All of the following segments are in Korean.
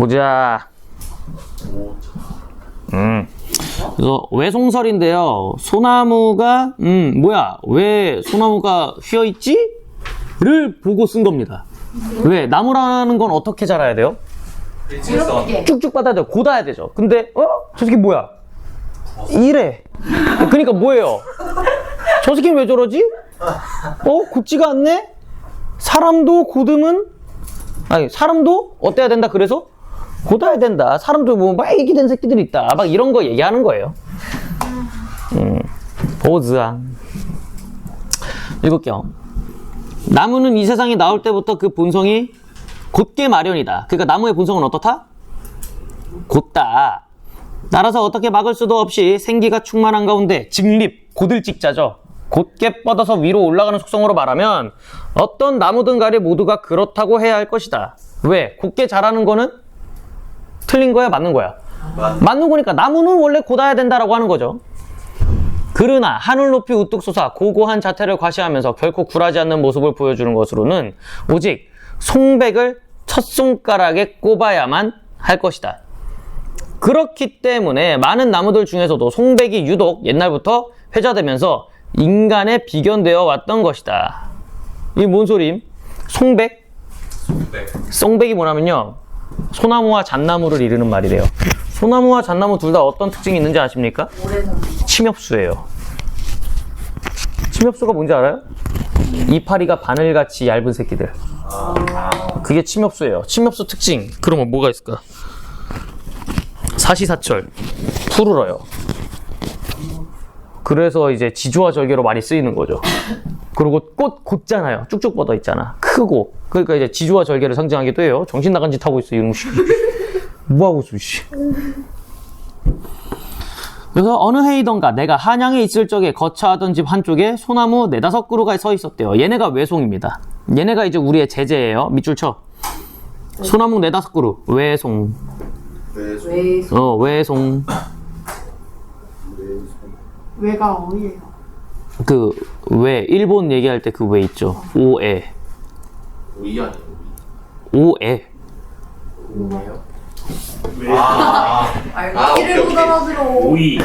보자. 그래서 외송설인데요. 소나무가 뭐야? 왜 소나무가 휘어 있지?를 보고 쓴 겁니다. 왜? 나무라는 건 어떻게 자라야 돼요? 이렇게 쭉쭉 뻗어야 돼요. 곧아야 되죠. 근데 저 새끼 뭐야? 이래. 그러니까 뭐예요? 저 새끼는 왜 저러지? 곧지가 않네? 사람도 곧으면 아니 사람도 어때야 된다 그래서? 곧아야 된다. 사람도 뭐 막 애기 된 새끼들이 있다. 막 이런 거 얘기하는 거예요. 보즈아. 읽을게요. 나무는 이 세상에 나올 때부터 그 본성이 곧게 마련이다. 그러니까 나무의 본성은 어떻다? 곧다. 날아서 어떻게 막을 수도 없이 생기가 충만한 가운데 직립, 곧을직자죠. 곧게 뻗어서 위로 올라가는 속성으로 말하면 어떤 나무든 간에 모두가 그렇다고 해야 할 것이다. 왜? 곧게 자라는 거는 틀린 거야? 맞는 거야? 맞는 거니까 나무는 원래 곧아야 된다라고 하는 거죠. 그러나 하늘 높이 우뚝 솟아 고고한 자태를 과시하면서 결코 굴하지 않는 모습을 보여주는 것으로는 오직 송백을 첫 손가락에 꼽아야만 할 것이다. 그렇기 때문에 많은 나무들 중에서도 송백이 유독 옛날부터 회자되면서 인간에 비견되어 왔던 것이다. 이게 뭔 소리임? 송백? 송백이 뭐냐면요, 소나무와 잣나무를 이르는 말이래요. 소나무와 잣나무 둘 다 어떤 특징이 있는지 아십니까? 침엽수예요. 침엽수가 뭔지 알아요? 이파리가 바늘같이 얇은 새끼들. 그게 침엽수예요. 침엽수 특징. 그러면 뭐가 있을까? 사시사철. 푸르러요. 그래서 이제 지주와 절개로 많이 쓰이는 거죠. 그리고 꽃 곧잖아요. 쭉쭉 뻗어 있잖아. 크고. 그러니까 이제 지주와 절개를 상징하기도 해요. 정신 나간 짓 하고 있어, 이놈 씨. 뭐하고 있어, 씨. 그래서 어느 해이던가 내가 한양에 있을 적에 거처하던 집 한쪽에 소나무 4-5그루가 서 있었대요. 얘네가 외송입니다. 얘네가 이제 우리의 제재예요. 밑줄 쳐. 소나무 4-5그루. 외송. 외송. 외가 어디예요? 그 외, 일본 얘기할 때 그 외 있죠. 오에. 오이 아니에요? 오에. 오이요? 알고 이를 못 알아들어. 오이.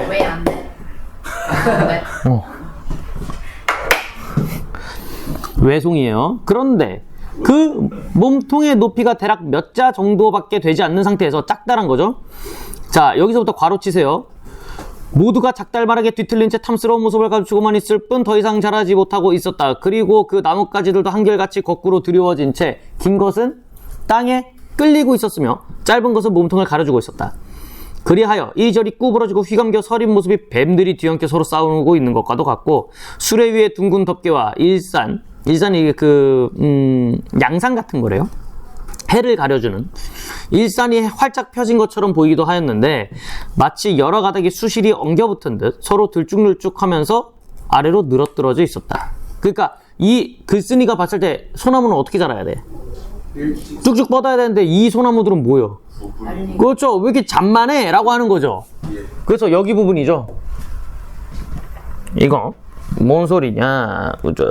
왜 안 돼? 왜? 외송이에요. 그런데 그 몸통의 높이가 대략 몇 자 정도밖에 되지 않는 상태에서 작다란 거죠. 자, 여기서부터 괄호 치세요. 모두가 작달마르게 뒤틀린 채 탐스러운 모습을 감추고만 있을 뿐 더 이상 자라지 못하고 있었다. 그리고 그 나뭇가지들도 한결같이 거꾸로 드리워진 채 긴 것은 땅에 끌리고 있었으며 짧은 것은 몸통을 가려주고 있었다. 그리하여 이리저리 구부러지고 휘감겨 서린 모습이 뱀들이 뒤엉켜 서로 싸우고 있는 것과도 같고, 수레 위에 둥근 덮개와 일산이 양산 같은 거래요. 해를 가려주는 일산이 활짝 펴진 것처럼 보이기도 하였는데 마치 여러 가닥이 수실이 엉겨붙은 듯 서로 들쭉날쭉하면서 아래로 늘어뜨러져 있었다. 그러니까 이 글쓴이가 봤을 때 소나무는 어떻게 자라야 돼? 쭉쭉 뻗어야 되는데 이 소나무들은 뭐예요? 그렇죠. 왜 이렇게 잔만해? 라고 하는 거죠. 그래서 여기 부분이죠. 이거 뭔 소리냐? 그죠?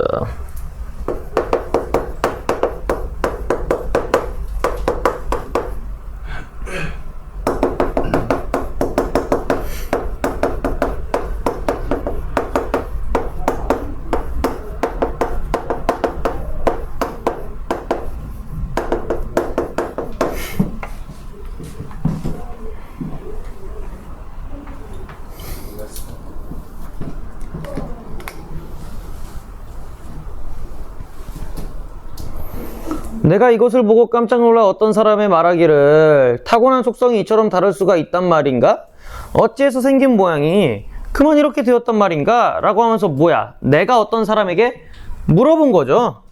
내가 이것을 보고 깜짝 놀라 어떤 사람의 말하기를 타고난 속성이 이처럼 다를 수가 있단 말인가? 어찌해서 생긴 모양이 그만 이렇게 되었단 말인가? 라고 하면서 뭐야? 내가 어떤 사람에게 물어본 거죠.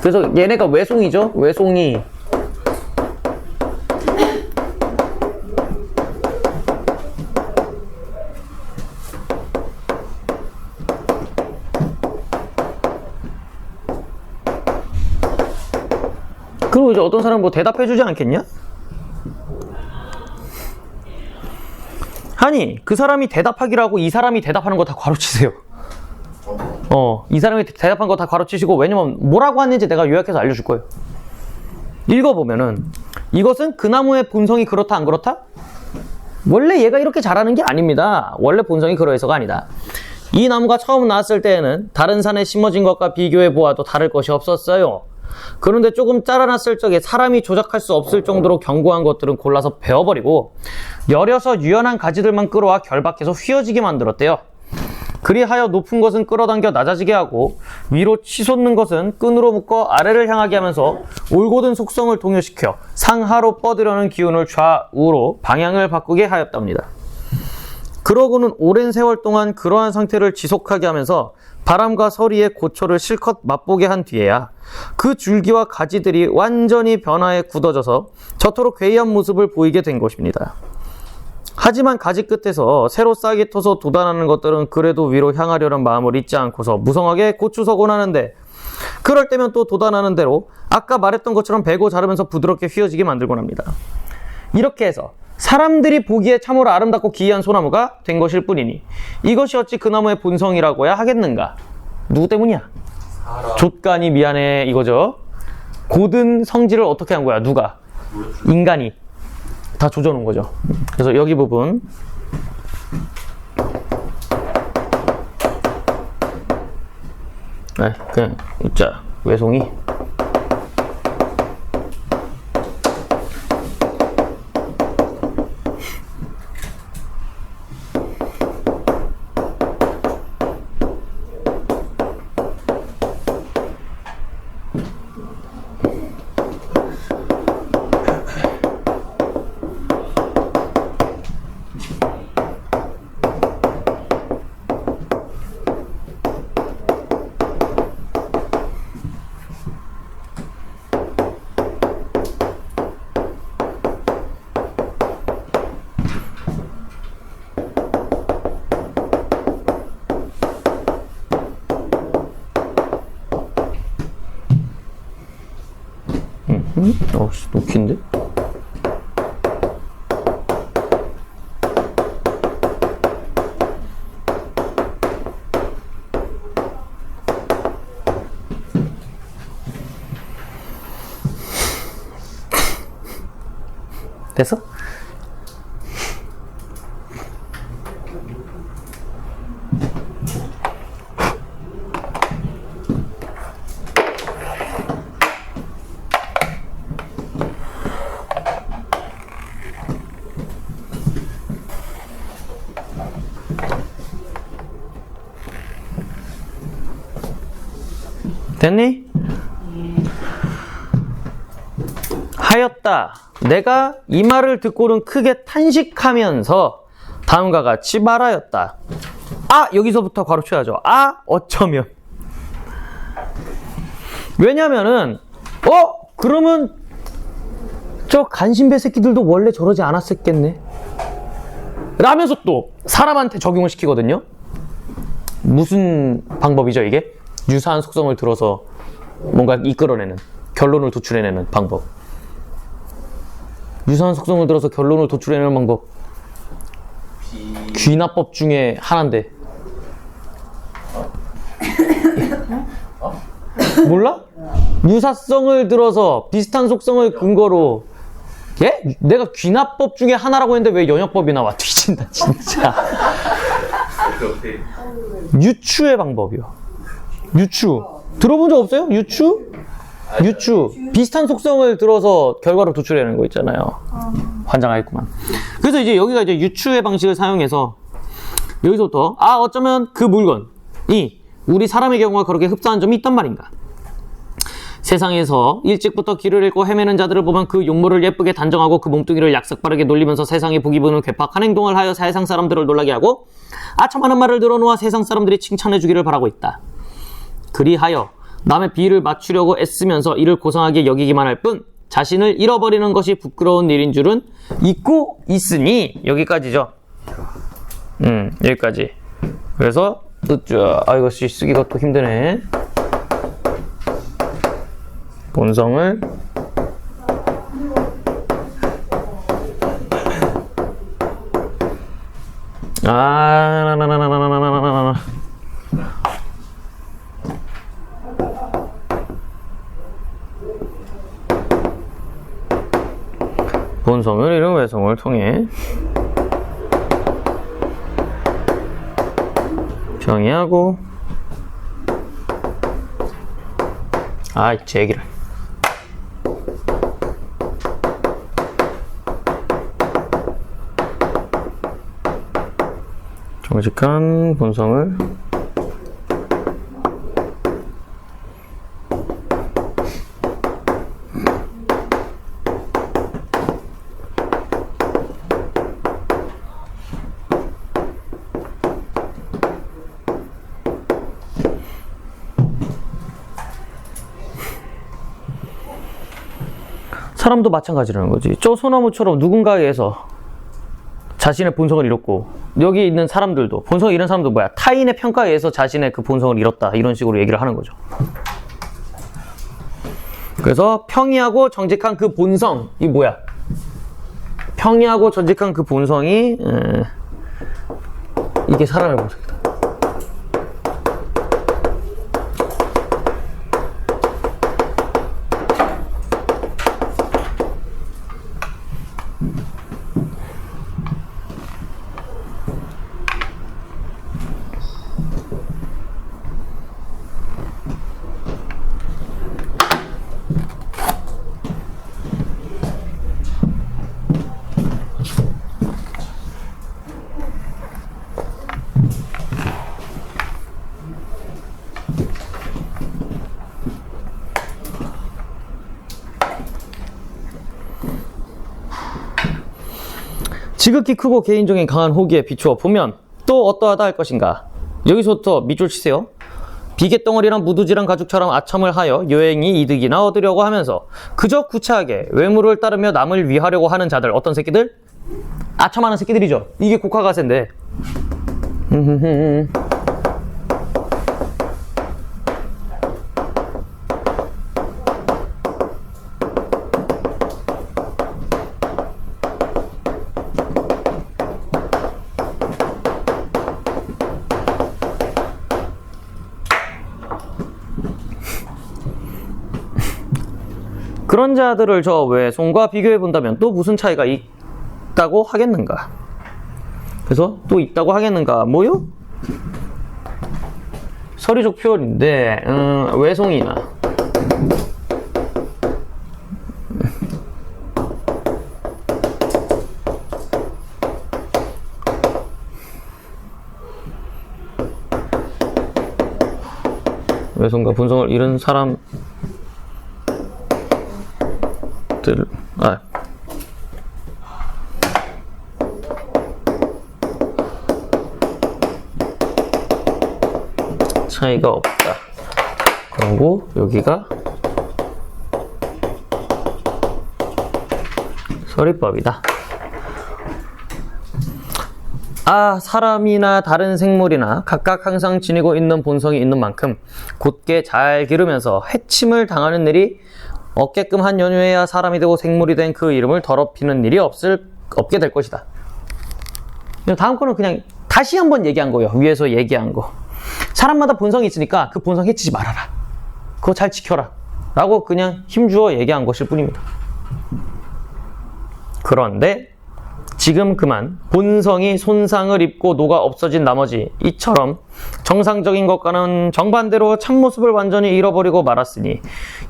그래서 얘네가 외송이죠. 외송이. 그리고 이제 어떤 사람은 뭐 대답해주지 않겠냐? 아니, 그 사람이 대답하기로 하고 이 사람이 대답하는 거 다 괄호치세요. 이 사람이 대답한 거 다 가로치시고, 왜냐면 뭐라고 하는지 내가 요약해서 알려줄 거예요. 읽어보면은 이것은 그 나무의 본성이 그렇다 안 그렇다? 원래 얘가 이렇게 자라는 게 아닙니다. 원래 본성이 그러해서가 아니다. 이 나무가 처음 나왔을 때에는 다른 산에 심어진 것과 비교해 보아도 다를 것이 없었어요. 그런데 조금 자라났을 적에 사람이 조작할 수 없을 정도로 견고한 것들은 골라서 베어버리고 여려서 유연한 가지들만 끌어와 결박해서 휘어지게 만들었대요. 그리하여 높은 것은 끌어당겨 낮아지게 하고 위로 치솟는 것은 끈으로 묶어 아래를 향하게 하면서 올곧은 속성을 동요시켜 상하로 뻗으려는 기운을 좌우로 방향을 바꾸게 하였답니다. 그러고는 오랜 세월 동안 그러한 상태를 지속하게 하면서 바람과 서리의 고초를 실컷 맛보게 한 뒤에야 그 줄기와 가지들이 완전히 변화에 굳어져서 저토록 괴이한 모습을 보이게 된 것입니다. 하지만 가지 끝에서 새로 싹이 터서 돋아나는 것들은 그래도 위로 향하려는 마음을 잊지 않고서 무성하게 고추서곤 하는데, 그럴 때면 또 돋아나는 대로 아까 말했던 것처럼 베고 자르면서 부드럽게 휘어지게 만들곤 합니다. 이렇게 해서 사람들이 보기에 참으로 아름답고 기이한 소나무가 된 것일 뿐이니 이것이 어찌 그 나무의 본성이라고야 하겠는가? 누구 때문이야? 족간이 미안해 이거죠. 고든 성질을 어떻게 한 거야? 누가? 인간이 다 조져놓은 거죠. 그래서 여기 부분 그냥 자 외송이 어씨 녹힌데? 됐어? 됐니? 하였다. 내가 이 말을 듣고는 크게 탄식하면서 다음과 같이 말하였다. 아! 여기서부터 가로쳐야죠. 아! 어쩌면. 왜냐면은 그러면 저 간신배 새끼들도 원래 저러지 않았었겠네 라면서 또 사람한테 적용을 시키거든요. 무슨 방법이죠 이게? 유사한 속성을 들어서 뭔가 이끌어내는, 결론을 도출해내는 방법. 유사한 속성을 들어서 결론을 도출해내는 방법. 귀납법 중에 하나인데. 몰라? 유사성을 들어서 비슷한 속성을 근거로. 예? 내가 귀납법 중에 하나라고 했는데 왜 연역법이 나와? 뒤진다 진짜. 유추의 방법이요. 유추 들어본 적 없어요? 유추? 유추 비슷한 속성을 들어서 결과를 도출해내는 거 있잖아요. 환장하겠구만. 그래서 이제 여기가 이제 유추의 방식을 사용해서 여기서부터 어쩌면 그 물건이 우리 사람의 경우가 그렇게 흡사한 점이 있단 말인가. 세상에서 일찍부터 길을 잃고 헤매는 자들을 보면 그 용모를 예쁘게 단정하고 그 몸뚱이를 약삭빠르게 놀리면서 세상에 보기 드문 괴팍한 행동을 하여 세상 사람들을 놀라게 하고 아첨하는 말을 들어놓아 세상 사람들이 칭찬해 주기를 바라고 있다. 그리하여 남의 비위를 맞추려고 애쓰면서 이를 고상하게 여기기만 할 뿐 자신을 잃어버리는 것이 부끄러운 일인 줄은 잊고 있으니. 여기까지죠. 여기까지. 그래서 이거 쓰기가 또 힘드네. 본성을 본성을 이룬 외성을 통해 평이하고 제 얘기를 정직한 본성을 사람도 마찬가지라는 거지. 저 소나무처럼 누군가에 의해서 자신의 본성을 잃었고, 여기 있는 사람들도 본성을 잃은 사람도 뭐야? 타인의 평가에 의해서 자신의 그 본성을 잃었다, 이런 식으로 얘기를 하는 거죠. 그래서 평이하고 정직한 그 본성이 뭐야? 평이하고 정직한 그 본성이 이게 사람의 본성이다. 지극히 크고 개인적인 강한 호기에 비추어 보면 또 어떠하다 할 것인가. 여기서부터 밑줄 치세요. 비계덩어리랑 무두질한 가죽처럼 아첨을 하여 여행이 이득이나 얻으려고 하면서 그저 구차하게 외모를 따르며 남을 위하려고 하는 자들. 어떤 새끼들? 아첨하는 새끼들이죠. 이게 국화가세인데. 그런 자들을 저 외송과 비교해 본다면 또 무슨 차이가 있다고 하겠는가? 그래서 또 있다고 하겠는가? 뭐요? 서리적 표현인데 외송이나 외송과 본성을 잃은 사람 차이가 없다. 그리고 여기가 서리법이다. 사람이나 다른 생물이나 각각 항상 지니고 있는 본성이 있는 만큼 곧게 잘 기르면서 해침을 당하는 일이 없게끔 한 연후에야 사람이 되고 생물이 된 그 이름을 더럽히는 일이 없게 될 것이다. 다음 거는 그냥 다시 한번 얘기한 거예요. 위에서 얘기한 거. 사람마다 본성이 있으니까 그 본성 해치지 말아라. 그거 잘 지켜라. 라고 그냥 힘주어 얘기한 것일 뿐입니다. 그런데 지금 그만 본성이 손상을 입고 녹아 없어진 나머지 이처럼 정상적인 것과는 정반대로 참모습을 완전히 잃어버리고 말았으니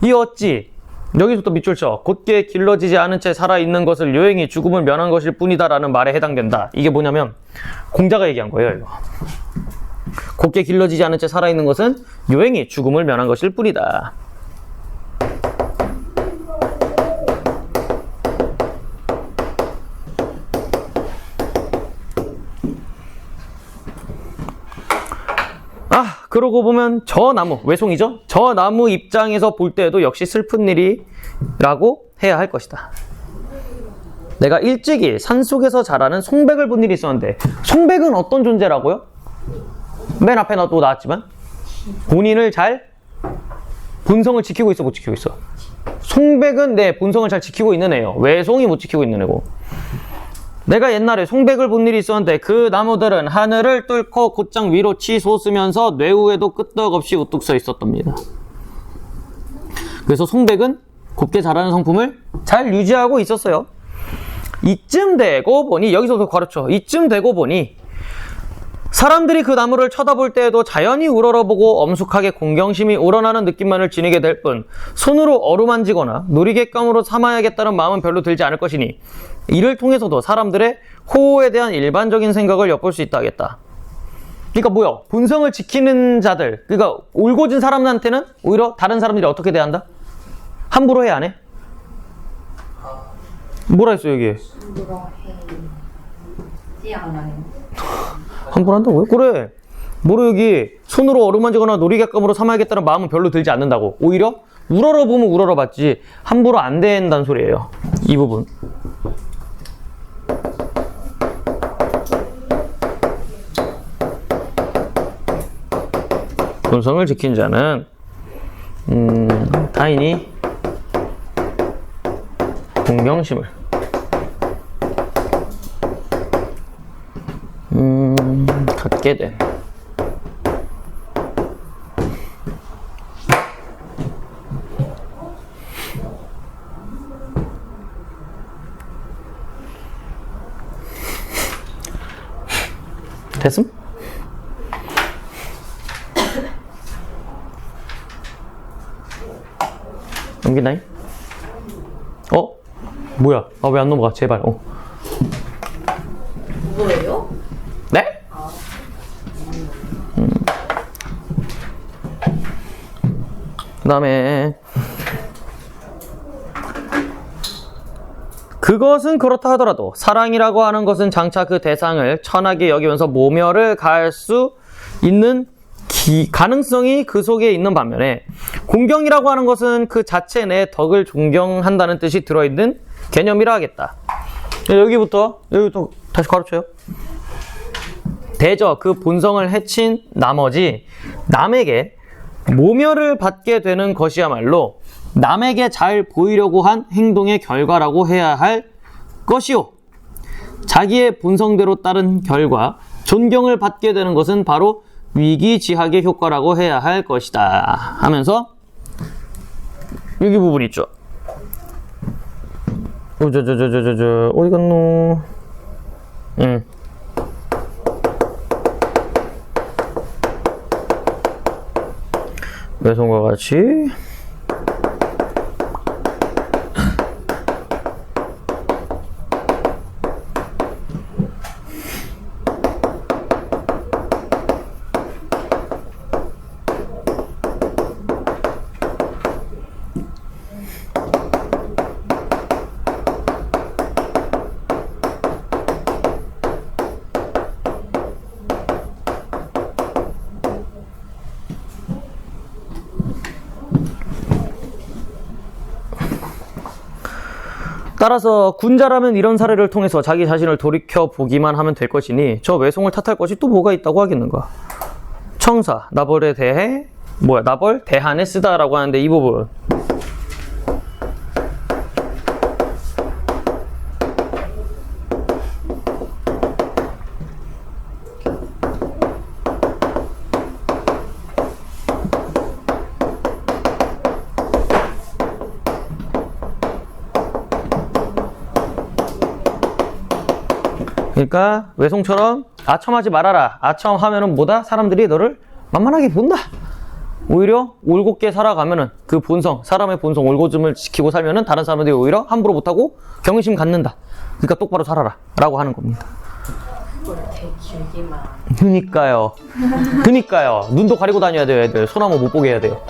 이 어찌 여기서부터 밑줄 쳐 곧게 길러지지 않은 채 살아있는 것을 요행이 죽음을 면한 것일 뿐이다 라는 말에 해당된다. 이게 뭐냐면 공자가 얘기한 거예요. 이거. 곧게 길러지지 않은 채 살아있는 것은 요행이 죽음을 면한 것일 뿐이다. 그러고 보면 저 나무, 외송이죠? 저 나무 입장에서 볼 때에도 역시 슬픈 일이라고 해야 할 것이다. 내가 일찍이 산속에서 자라는 송백을 본 일이 있었는데, 송백은 어떤 존재라고요? 맨 앞에 또 나왔지만 본인을 본성을 지키고 있어, 못 지키고 있어? 송백은 내 본성을 잘 지키고 있는 애예요. 외송이 못 지키고 있는 애고. 내가 옛날에 송백을 본 일이 있었는데 그 나무들은 하늘을 뚫고 곧장 위로 치솟으면서 뇌우에도 끄떡없이 우뚝 서 있었답니다. 그래서 송백은 곱게 자라는 성품을 잘 유지하고 있었어요. 이쯤 되고 보니, 여기서도 가르쳐. 이쯤 되고 보니 사람들이 그 나무를 쳐다볼 때에도 자연히 우러러보고 엄숙하게 공경심이 우러나는 느낌만을 지니게 될 뿐 손으로 어루만지거나 놀이객감으로 삼아야겠다는 마음은 별로 들지 않을 것이니 이를 통해서도 사람들의 호호에 대한 일반적인 생각을 엿볼 수 있다 하겠다. 그러니까 뭐야? 본성을 지키는 자들, 그러니까 올곧은 사람한테는 오히려 다른 사람들이 어떻게 대한다? 함부로 해, 안 해? 뭐라 했어 여기? 함부로 해. 않아요. 함부로 한다고요? 그래. 뭐로 여기 손으로 어루만지거나 놀이객감으로 삼아야겠다는 마음은 별로 들지 않는다고. 오히려 우러러보면 우러러봤지 함부로 안 된다는 소리예요. 이 부분. 본성을 지킨 자는 타인이 공경심을 갖게 된 됐음? 넘긴다잉? 뭐야? 왜 안 넘어가? 제발. 뭐예요? 네? 그 다음에 그것은 그렇다 하더라도 사랑이라고 하는 것은 장차 그 대상을 천하게 여기면서 모멸을 가할 수 있는 가능성이 그 속에 있는 반면에 공경이라고 하는 것은 그 자체 내 덕을 존경한다는 뜻이 들어있는 개념이라 하겠다. 여기부터 다시 가르쳐요. 대저 그 본성을 해친 나머지 남에게 모멸을 받게 되는 것이야말로 남에게 잘 보이려고 한 행동의 결과라고 해야 할 것이요. 자기의 본성대로 따른 결과 존경을 받게 되는 것은 바로 위기지학의 효과라고 해야 할 것이다 하면서 여기 부분 있죠. 어디 갔노? 외송과 같이 따라서 군자라면 이런 사례를 통해서 자기 자신을 돌이켜 보기만 하면 될 것이니 저 외송을 탓할 것이 또 뭐가 있다고 하겠는가. 청사, 나벌에 대해 나벌 대한에 쓰다라고 하는데 이 부분 그러니까 외송처럼 아첨하지 말아라. 아첨하면은 뭐다? 사람들이 너를 만만하게 본다. 오히려 올곧게 살아가면은 그 본성, 사람의 본성, 올곧음을 지키고 살면은 다른 사람들이 오히려 함부로 못하고 경외심 갖는다. 그러니까 똑바로 살아라 라고 하는 겁니다. 그니까요. 눈도 가리고 다녀야 돼요, 애들. 소나무 못 보게 해야 돼요.